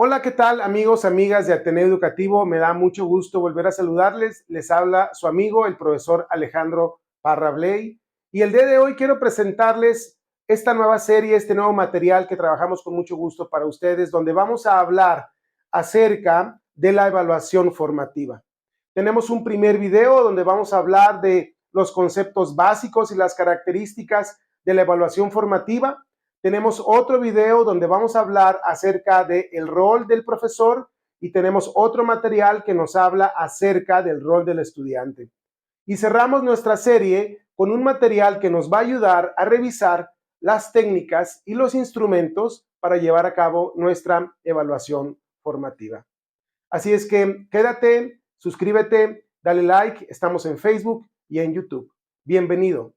Hola, ¿qué tal amigos, amigas de Ateneo Educativo? Me da mucho gusto volver a saludarles. Les habla su amigo, el profesor Alejandro Parra Bley. Y el día de hoy quiero presentarles esta nueva serie, este nuevo material que trabajamos con mucho gusto para ustedes, donde vamos a hablar acerca de la evaluación formativa. Tenemos un primer video donde vamos a hablar de los conceptos básicos y las características de la evaluación formativa. Tenemos otro video donde vamos a hablar acerca del rol del profesor y tenemos otro material que nos habla acerca del rol del estudiante. Y cerramos nuestra serie con un material que nos va a ayudar a revisar las técnicas y los instrumentos para llevar a cabo nuestra evaluación formativa. Así es que quédate, suscríbete, dale like, estamos en Facebook y en YouTube. Bienvenido.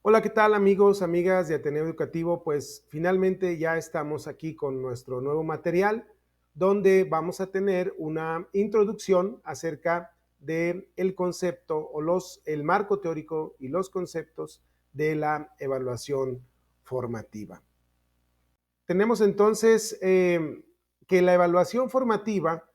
Hola, ¿qué tal amigos, amigas de Ateneo Educativo? Pues finalmente ya estamos aquí con nuestro nuevo material donde vamos a tener una introducción acerca del concepto o el marco teórico y los conceptos de la evaluación formativa. Tenemos entonces que la evaluación formativa,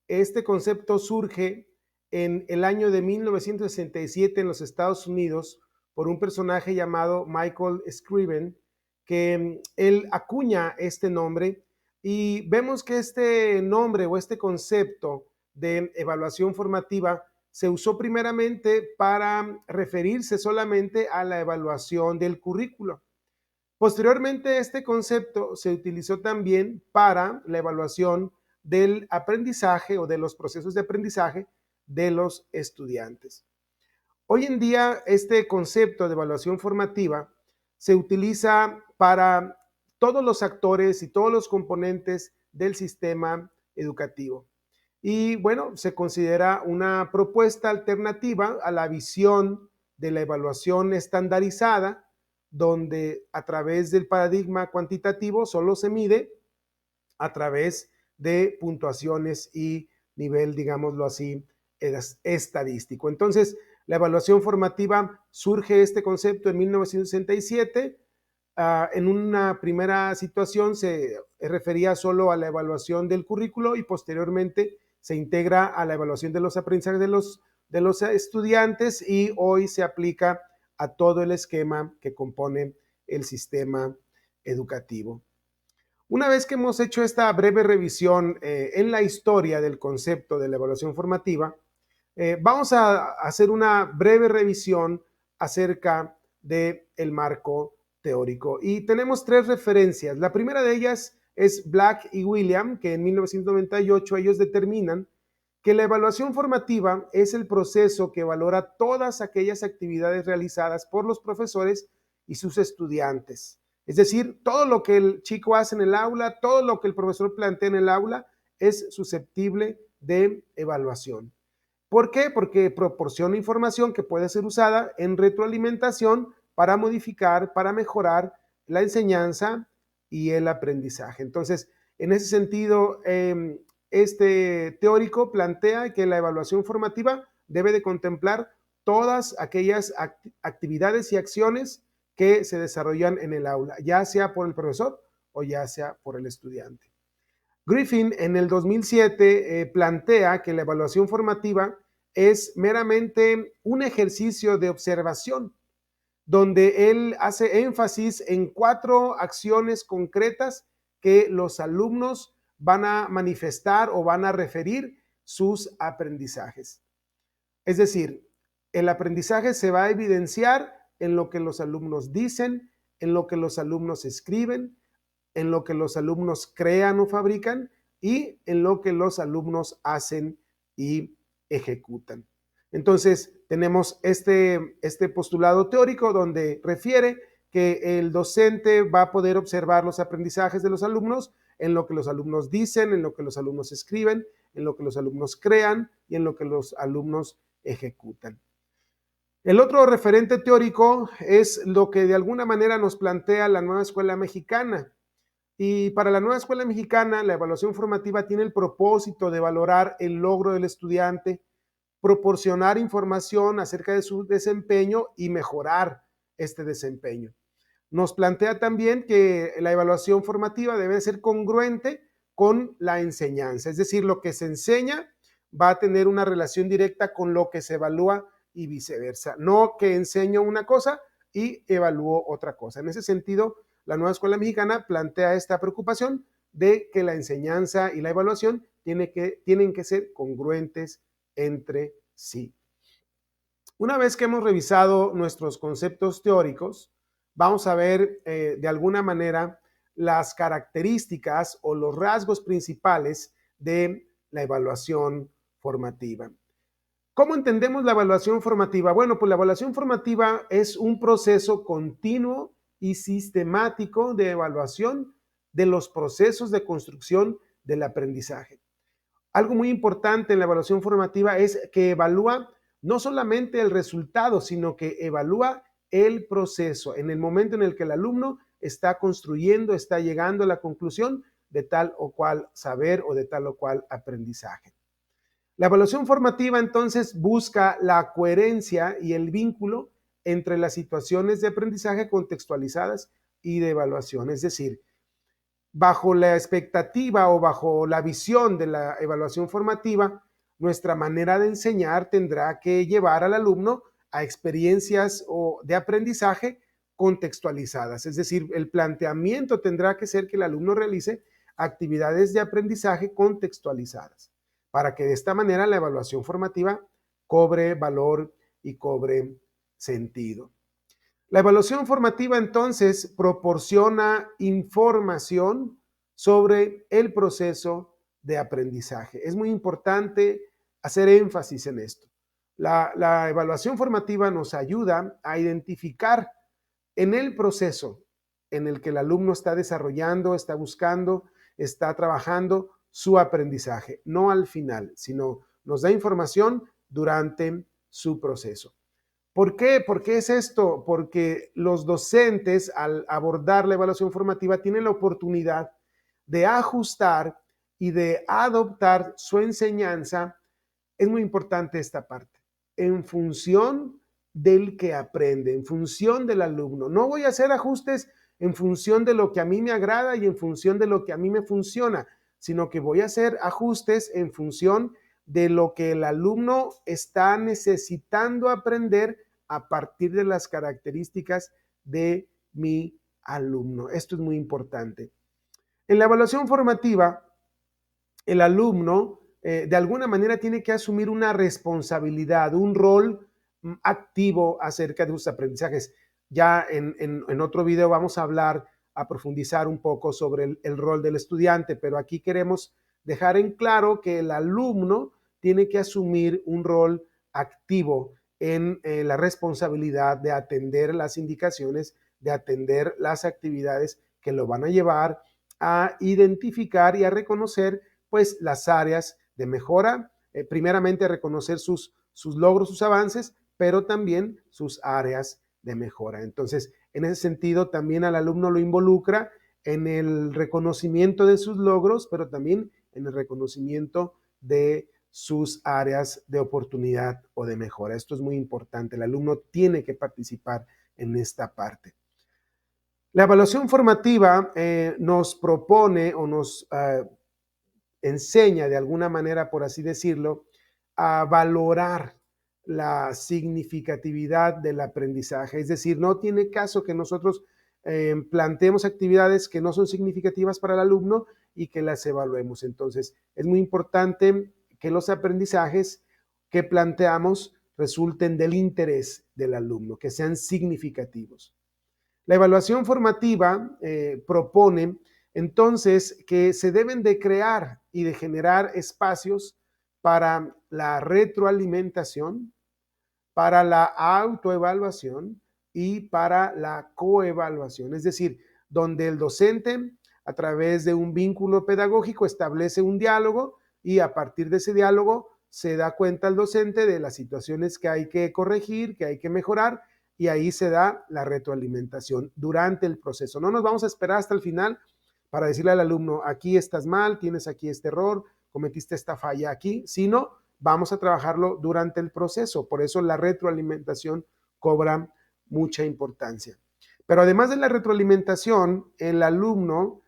este concepto surge en el año de 1967 en los Estados Unidos por un personaje llamado Michael Scriven, que él acuña este nombre y vemos que este nombre o este concepto de evaluación formativa se usó primeramente para referirse solamente a la evaluación del currículo. Posteriormente, este concepto se utilizó también para la evaluación del aprendizaje o de los procesos de aprendizaje de los estudiantes. Hoy en día, este concepto de evaluación formativa se utiliza para todos los actores y todos los componentes del sistema educativo. Y bueno, se considera una propuesta alternativa a la visión de la evaluación estandarizada, donde a través del paradigma cuantitativo solo se mide a través de puntuaciones y nivel, digámoslo así, estadístico. Entonces, la evaluación formativa surge este concepto en 1967. En una primera situación se refería solo a la evaluación del currículo y posteriormente se integra a la evaluación de los aprendizajes de los estudiantes y hoy se aplica a todo el esquema que compone el sistema educativo. Una vez que hemos hecho esta breve revisión en la historia del concepto de la evaluación formativa, vamos a hacer una breve revisión acerca del marco teórico. Y tenemos tres referencias. La primera de ellas es Black y William, que en 1998 ellos determinan que la evaluación formativa es el proceso que valora todas aquellas actividades realizadas por los profesores y sus estudiantes. Es decir, todo lo que el chico hace en el aula, todo lo que el profesor plantea en el aula es susceptible de evaluación. ¿Por qué? Porque proporciona información que puede ser usada en retroalimentación para modificar, para mejorar la enseñanza y el aprendizaje. Entonces, en ese sentido, este teórico plantea que la evaluación formativa debe de contemplar todas aquellas actividades y acciones que se desarrollan en el aula, ya sea por el profesor o ya sea por el estudiante. Griffin en el 2007 plantea que la evaluación formativa es meramente un ejercicio de observación, donde él hace énfasis en 4 acciones concretas que los alumnos van a manifestar o van a referir sus aprendizajes. Es decir, el aprendizaje se va a evidenciar en lo que los alumnos dicen, en lo que los alumnos escriben, en lo que los alumnos crean o fabrican y en lo que los alumnos hacen y ejecutan. Entonces, tenemos este postulado teórico donde refiere que el docente va a poder observar los aprendizajes de los alumnos en lo que los alumnos dicen, en lo que los alumnos escriben, en lo que los alumnos crean y en lo que los alumnos ejecutan. El otro referente teórico es lo que de alguna manera nos plantea la nueva escuela mexicana. Y para la nueva escuela mexicana, la evaluación formativa tiene el propósito de valorar el logro del estudiante, proporcionar información acerca de su desempeño y mejorar este desempeño. Nos plantea también que la evaluación formativa debe ser congruente con la enseñanza. Es decir, lo que se enseña va a tener una relación directa con lo que se evalúa y viceversa. No que enseño una cosa y evalúo otra cosa. En ese sentido, la nueva escuela mexicana plantea esta preocupación de que la enseñanza y la evaluación tienen que ser congruentes entre sí. Una vez que hemos revisado nuestros conceptos teóricos, vamos a ver de alguna manera las características o los rasgos principales de la evaluación formativa. ¿Cómo entendemos la evaluación formativa? Bueno, pues la evaluación formativa es un proceso continuo y sistemático de evaluación de los procesos de construcción del aprendizaje. Algo muy importante en la evaluación formativa es que evalúa no solamente el resultado, sino que evalúa el proceso, en el momento en el que el alumno está construyendo, está llegando a la conclusión de tal o cual saber o de tal o cual aprendizaje. La evaluación formativa entonces busca la coherencia y el vínculo entre las situaciones de aprendizaje contextualizadas y de evaluación, es decir, bajo la expectativa o bajo la visión de la evaluación formativa, nuestra manera de enseñar tendrá que llevar al alumno a experiencias de aprendizaje contextualizadas. Es decir, el planteamiento tendrá que ser que el alumno realice actividades de aprendizaje contextualizadas, para que de esta manera la evaluación formativa cobre valor y cobre sentido. La evaluación formativa entonces proporciona información sobre el proceso de aprendizaje. Es muy importante hacer énfasis en esto. La evaluación formativa nos ayuda a identificar en el proceso en el que el alumno está desarrollando, está buscando, está trabajando su aprendizaje, no al final, sino nos da información durante su proceso. ¿Por qué? ¿Por qué es esto? Porque los docentes, al abordar la evaluación formativa, tienen la oportunidad de ajustar y de adoptar su enseñanza. Es muy importante esta parte, en función del que aprende, en función del alumno. No voy a hacer ajustes en función de lo que a mí me agrada y en función de lo que a mí me funciona, sino que voy a hacer ajustes en función de lo que el alumno está necesitando aprender a partir de las características de mi alumno. Esto es muy importante. En la evaluación formativa, el alumno de alguna manera tiene que asumir una responsabilidad, un rol activo acerca de sus aprendizajes. Ya en otro video vamos a hablar, a profundizar un poco sobre el rol del estudiante, pero aquí queremos dejar en claro que el alumno tiene que asumir un rol activo en la responsabilidad de atender las indicaciones, de atender las actividades que lo van a llevar a identificar y a reconocer pues las áreas de mejora, primeramente reconocer sus logros, sus avances, pero también sus áreas de mejora. Entonces, en ese sentido, también al alumno lo involucra en el reconocimiento de sus logros, pero también en el reconocimiento de sus áreas de oportunidad o de mejora. Esto es muy importante. El alumno tiene que participar en esta parte. La evaluación formativa nos propone o nos enseña de alguna manera, por así decirlo, a valorar la significatividad del aprendizaje. Es decir, no tiene caso que nosotros planteemos actividades que no son significativas para el alumno y que las evaluemos. Entonces, es muy importante que los aprendizajes que planteamos resulten del interés del alumno, que sean significativos. La evaluación formativa propone entonces que se deben de crear y de generar espacios para la retroalimentación, para la autoevaluación y para la coevaluación. Es decir, donde el docente, a través de un vínculo pedagógico, establece un diálogo y a partir de ese diálogo se da cuenta el docente de las situaciones que hay que corregir, que hay que mejorar, y ahí se da la retroalimentación durante el proceso. No nos vamos a esperar hasta el final para decirle al alumno, aquí estás mal, tienes aquí este error, cometiste esta falla aquí, sino vamos a trabajarlo durante el proceso. Por eso la retroalimentación cobra mucha importancia. Pero además de la retroalimentación, el alumno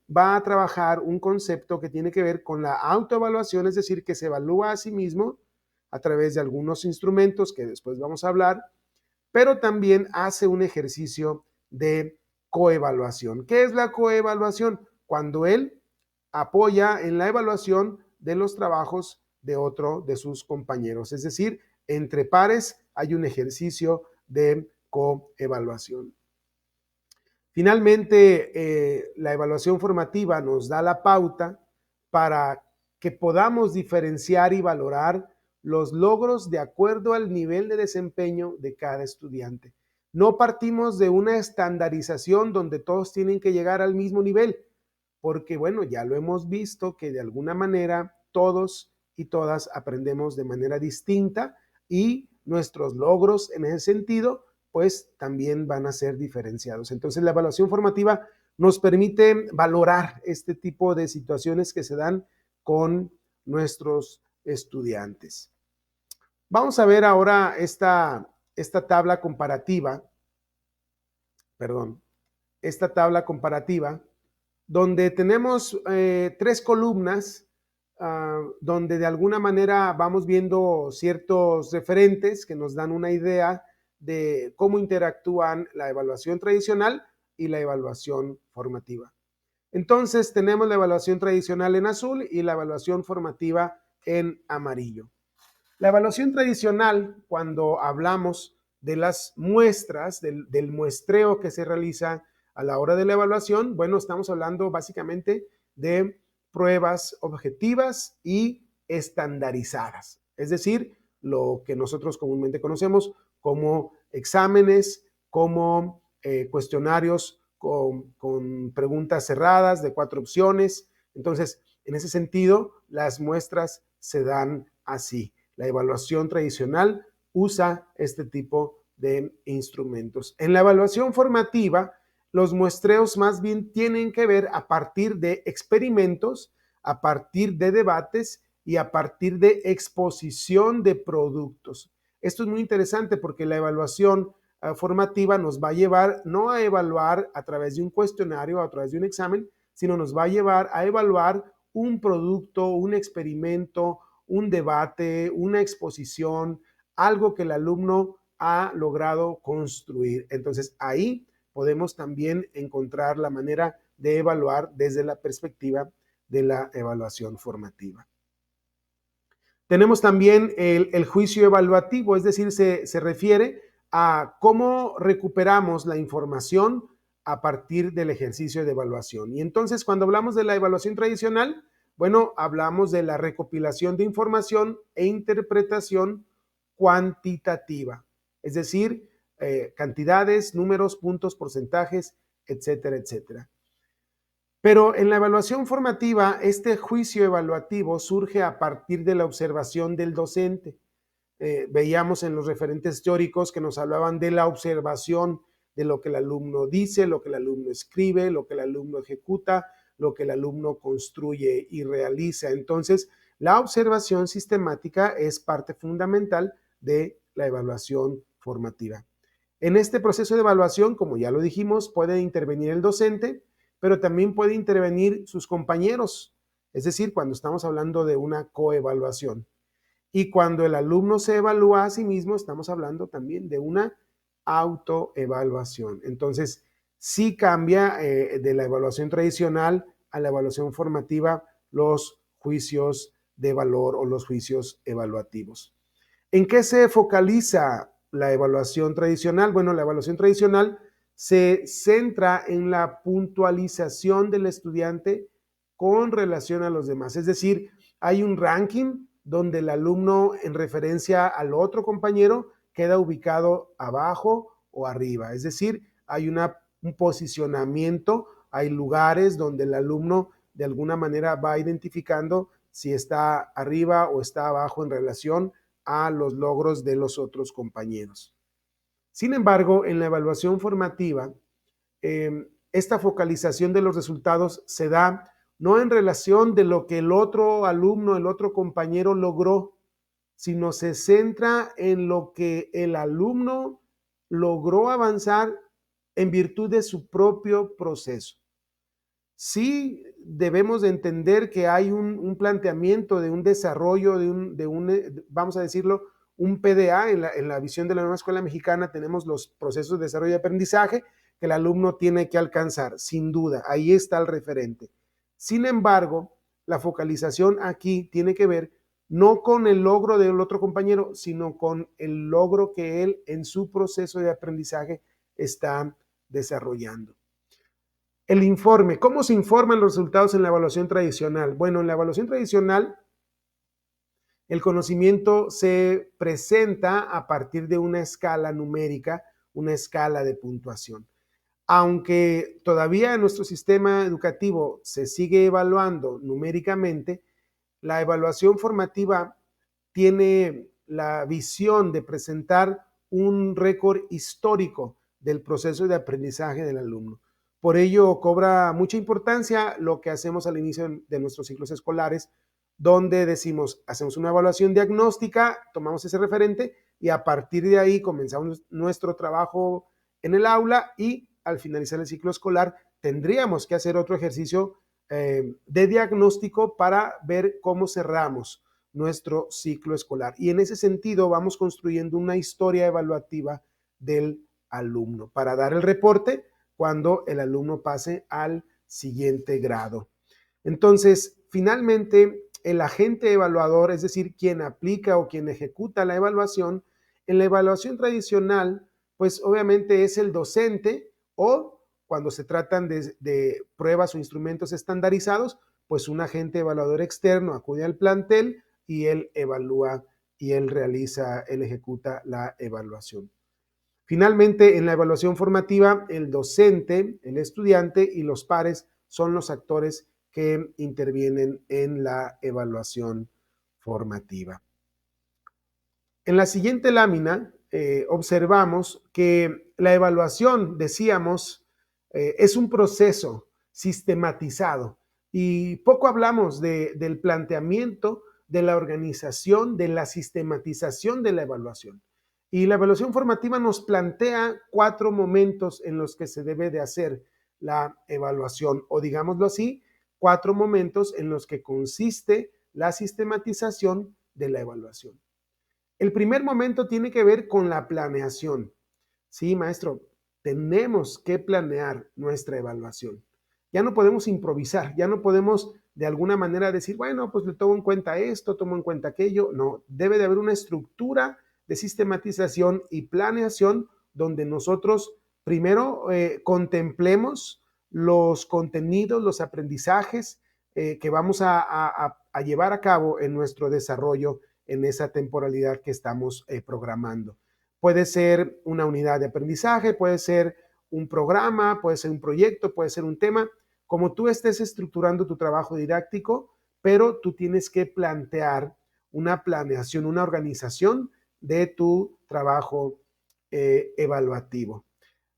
va a trabajar un concepto que tiene que ver con la autoevaluación, es decir, que se evalúa a sí mismo a través de algunos instrumentos que después vamos a hablar, pero también hace un ejercicio de coevaluación. ¿Qué es la coevaluación? Cuando él apoya en la evaluación de los trabajos de otro de sus compañeros. Es decir, entre pares hay un ejercicio de coevaluación. Finalmente, la evaluación formativa nos da la pauta para que podamos diferenciar y valorar los logros de acuerdo al nivel de desempeño de cada estudiante. No partimos de una estandarización donde todos tienen que llegar al mismo nivel, porque bueno, ya lo hemos visto que de alguna manera todos y todas aprendemos de manera distinta y nuestros logros en ese sentido pues también van a ser diferenciados. Entonces la evaluación formativa nos permite valorar este tipo de situaciones que se dan con nuestros estudiantes. Vamos a ver ahora esta tabla comparativa, esta tabla comparativa donde tenemos 3 columnas, donde de alguna manera vamos viendo ciertos referentes que nos dan una idea de cómo interactúan la evaluación tradicional y la evaluación formativa. Entonces tenemos la evaluación tradicional en azul y la evaluación formativa en amarillo. La evaluación tradicional, cuando hablamos de las muestras, del muestreo que se realiza a la hora de la evaluación, bueno, estamos hablando básicamente de pruebas objetivas y estandarizadas, es decir, lo que nosotros comúnmente conocemos como exámenes, como cuestionarios con preguntas cerradas de 4 opciones. Entonces, en ese sentido, las muestras se dan así. La evaluación tradicional usa este tipo de instrumentos. En la evaluación formativa, los muestreos más bien tienen que ver a partir de experimentos, a partir de debates y a partir de exposición de productos. Esto es muy interesante porque la evaluación formativa nos va a llevar no a evaluar a través de un cuestionario o a través de un examen, sino nos va a llevar a evaluar un producto, un experimento, un debate, una exposición, algo que el alumno ha logrado construir. Entonces ahí podemos también encontrar la manera de evaluar desde la perspectiva de la evaluación formativa. Tenemos también el juicio evaluativo, es decir, se refiere a cómo recuperamos la información a partir del ejercicio de evaluación. Y entonces, cuando hablamos de la evaluación tradicional, bueno, hablamos de la recopilación de información e interpretación cuantitativa, es decir, cantidades, números, puntos, porcentajes, etcétera, etcétera. Pero en la evaluación formativa, este juicio evaluativo surge a partir de la observación del docente. Veíamos en los referentes teóricos que nos hablaban de la observación de lo que el alumno dice, lo que el alumno escribe, lo que el alumno ejecuta, lo que el alumno construye y realiza. Entonces, la observación sistemática es parte fundamental de la evaluación formativa. En este proceso de evaluación, como ya lo dijimos, puede intervenir el docente, pero también puede intervenir sus compañeros, es decir, cuando estamos hablando de una coevaluación. Y cuando el alumno se evalúa a sí mismo, estamos hablando también de una autoevaluación. Entonces, sí cambia de la evaluación tradicional a la evaluación formativa los juicios de valor o los juicios evaluativos. ¿En qué se focaliza la evaluación tradicional? Bueno, la evaluación tradicional se centra en la puntualización del estudiante con relación a los demás. Es decir, hay un ranking donde el alumno en referencia al otro compañero queda ubicado abajo o arriba. Es decir, hay un posicionamiento, hay lugares donde el alumno de alguna manera va identificando si está arriba o está abajo en relación a los logros de los otros compañeros. Sin embargo, en la evaluación formativa, esta focalización de los resultados se da no en relación de lo que el otro alumno, el otro compañero logró, sino se centra en lo que el alumno logró avanzar en virtud de su propio proceso. sí debemos de entender que hay un planteamiento de un desarrollo, vamos a decirlo, un PDA en la visión de la nueva escuela mexicana. Tenemos los procesos de desarrollo y aprendizaje que el alumno tiene que alcanzar, sin duda, ahí está el referente. Sin embargo, la focalización aquí tiene que ver no con el logro del otro compañero, sino con el logro que él en su proceso de aprendizaje está desarrollando. El informe. ¿Cómo se informan los resultados en la evaluación tradicional? Bueno, en la evaluación tradicional, el conocimiento se presenta a partir de una escala numérica, una escala de puntuación. Aunque todavía en nuestro sistema educativo se sigue evaluando numéricamente, la evaluación formativa tiene la visión de presentar un récord histórico del proceso de aprendizaje del alumno. Por ello, cobra mucha importancia lo que hacemos al inicio de nuestros ciclos escolares, donde decimos, hacemos una evaluación diagnóstica, tomamos ese referente y a partir de ahí comenzamos nuestro trabajo en el aula y al finalizar el ciclo escolar tendríamos que hacer otro ejercicio de diagnóstico para ver cómo cerramos nuestro ciclo escolar. Y en ese sentido vamos construyendo una historia evaluativa del alumno para dar el reporte cuando el alumno pase al siguiente grado. Entonces, finalmente, el agente evaluador, es decir, quien aplica o quien ejecuta la evaluación, en la evaluación tradicional, pues obviamente es el docente o cuando se tratan de pruebas o instrumentos estandarizados, pues un agente evaluador externo acude al plantel y él evalúa y él realiza, él ejecuta la evaluación. Finalmente, en la evaluación formativa, el docente, el estudiante y los pares son los actores que intervienen en la evaluación formativa. En la siguiente lámina observamos que la evaluación, decíamos, es un proceso sistematizado y poco hablamos del planteamiento, de la organización, de la sistematización de la evaluación. Y la evaluación formativa nos plantea 4 momentos en los que se debe de hacer la evaluación, o digámoslo así, 4 momentos en los que consiste la sistematización de la evaluación. El primer momento tiene que ver con la planeación. Sí, maestro, tenemos que planear nuestra evaluación. Ya no podemos improvisar, ya no podemos de alguna manera decir, bueno, pues le tomo en cuenta esto, tomo en cuenta aquello. No, debe de haber una estructura de sistematización y planeación donde nosotros primero contemplemos los contenidos, los aprendizajes que vamos a llevar a cabo en nuestro desarrollo en esa temporalidad que estamos programando. Puede ser una unidad de aprendizaje, puede ser un programa, puede ser un proyecto, puede ser un tema, como tú estés estructurando tu trabajo didáctico, pero tú tienes que plantear una planeación, una organización de tu trabajo evaluativo.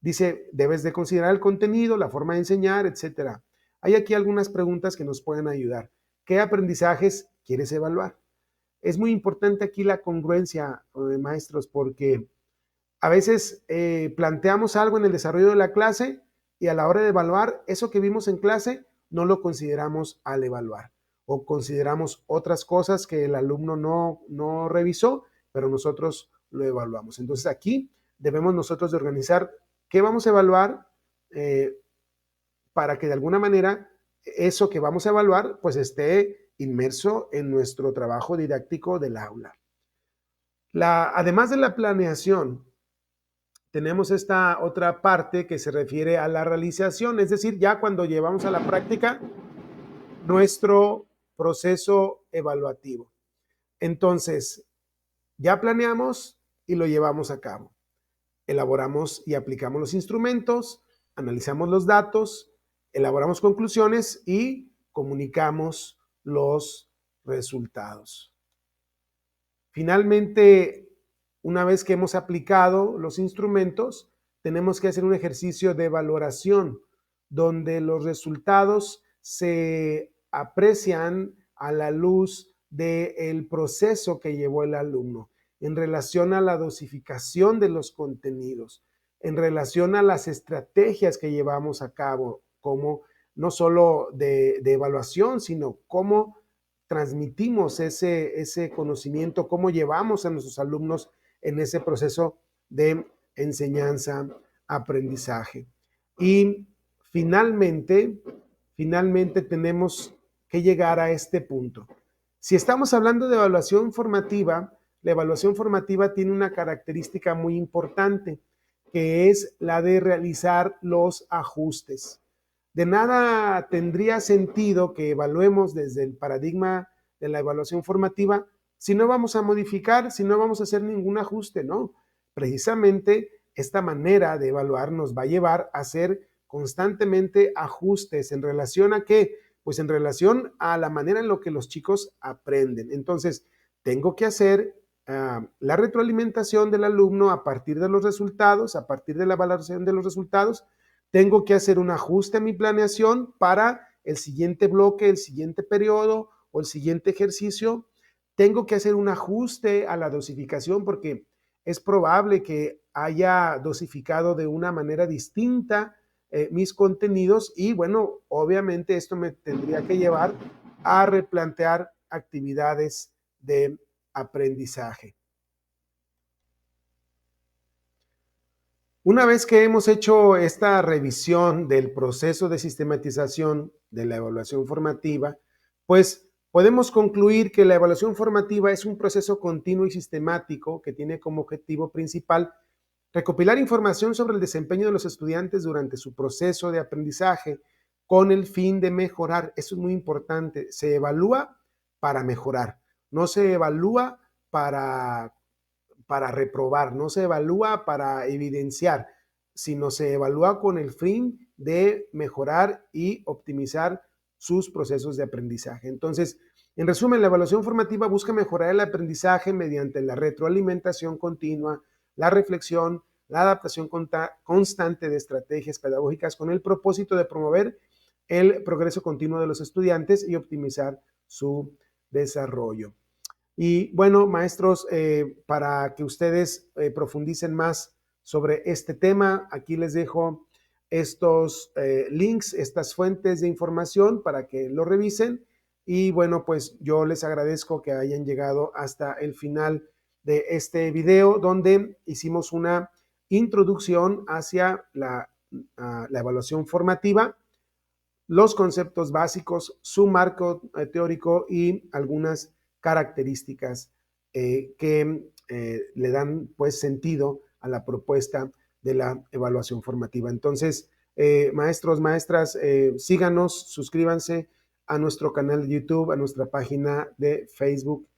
Dice, debes de considerar el contenido, la forma de enseñar, etcétera. Hay aquí algunas preguntas que nos pueden ayudar. ¿Qué aprendizajes quieres evaluar? Es muy importante aquí la congruencia, maestros, porque a veces planteamos algo en el desarrollo de la clase y a la hora de evaluar, eso que vimos en clase no lo consideramos al evaluar o consideramos otras cosas que el alumno no revisó, pero nosotros lo evaluamos. Entonces aquí debemos nosotros de organizar qué vamos a evaluar para que de alguna manera eso que vamos a evaluar pues esté inmerso en nuestro trabajo didáctico del aula. Además de la planeación, tenemos esta otra parte que se refiere a la realización, es decir, ya cuando llevamos a la práctica nuestro proceso evaluativo. Entonces, ya planeamos y lo llevamos a cabo. Elaboramos y aplicamos los instrumentos, analizamos los datos, elaboramos conclusiones y comunicamos los resultados. Finalmente, una vez que hemos aplicado los instrumentos, tenemos que hacer un ejercicio de valoración donde los resultados se aprecian a la luz del proceso que llevó el alumno en relación a la dosificación de los contenidos, en relación a las estrategias que llevamos a cabo, como no solo de evaluación, sino cómo transmitimos ese conocimiento, cómo llevamos a nuestros alumnos en ese proceso de enseñanza, aprendizaje. Y finalmente tenemos que llegar a este punto. Si estamos hablando de evaluación formativa, la evaluación formativa tiene una característica muy importante, que es la de realizar los ajustes. De nada tendría sentido que evaluemos desde el paradigma de la evaluación formativa si no vamos a modificar, si no vamos a hacer ningún ajuste, ¿no? Precisamente esta manera de evaluar nos va a llevar a hacer constantemente ajustes en relación a qué, pues en relación a la manera en la que los chicos aprenden. Entonces, tengo que hacer la retroalimentación del alumno a partir de los resultados, a partir de la valoración de los resultados. Tengo que hacer un ajuste a mi planeación para el siguiente bloque, el siguiente periodo o el siguiente ejercicio. Tengo que hacer un ajuste a la dosificación porque es probable que haya dosificado de una manera distinta mis contenidos y bueno, obviamente esto me tendría que llevar a replantear actividades de aprendizaje. Una vez que hemos hecho esta revisión del proceso de sistematización de la evaluación formativa, pues podemos concluir que la evaluación formativa es un proceso continuo y sistemático que tiene como objetivo principal recopilar información sobre el desempeño de los estudiantes durante su proceso de aprendizaje con el fin de mejorar. Eso es muy importante. Se evalúa para mejorar, no se evalúa para reprobar, no se evalúa para evidenciar, sino se evalúa con el fin de mejorar y optimizar sus procesos de aprendizaje. Entonces, en resumen, la evaluación formativa busca mejorar el aprendizaje mediante la retroalimentación continua, la reflexión, la adaptación constante de estrategias pedagógicas con el propósito de promover el progreso continuo de los estudiantes y optimizar su desarrollo. Y bueno, maestros, para que ustedes profundicen más sobre este tema, aquí les dejo estos links, estas fuentes de información para que lo revisen. Y bueno, pues yo les agradezco que hayan llegado hasta el final de este video donde hicimos una introducción hacia la evaluación formativa, los conceptos básicos, su marco teórico y algunas características que le dan pues sentido a la propuesta de la evaluación formativa. Entonces, maestros, maestras, síganos, suscríbanse a nuestro canal de YouTube, a nuestra página de Facebook.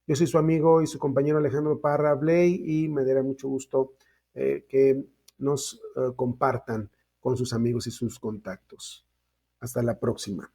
Yo soy su amigo y su compañero Alejandro Parra Bley y me dará mucho gusto que nos compartan con sus amigos y sus contactos. Hasta la próxima.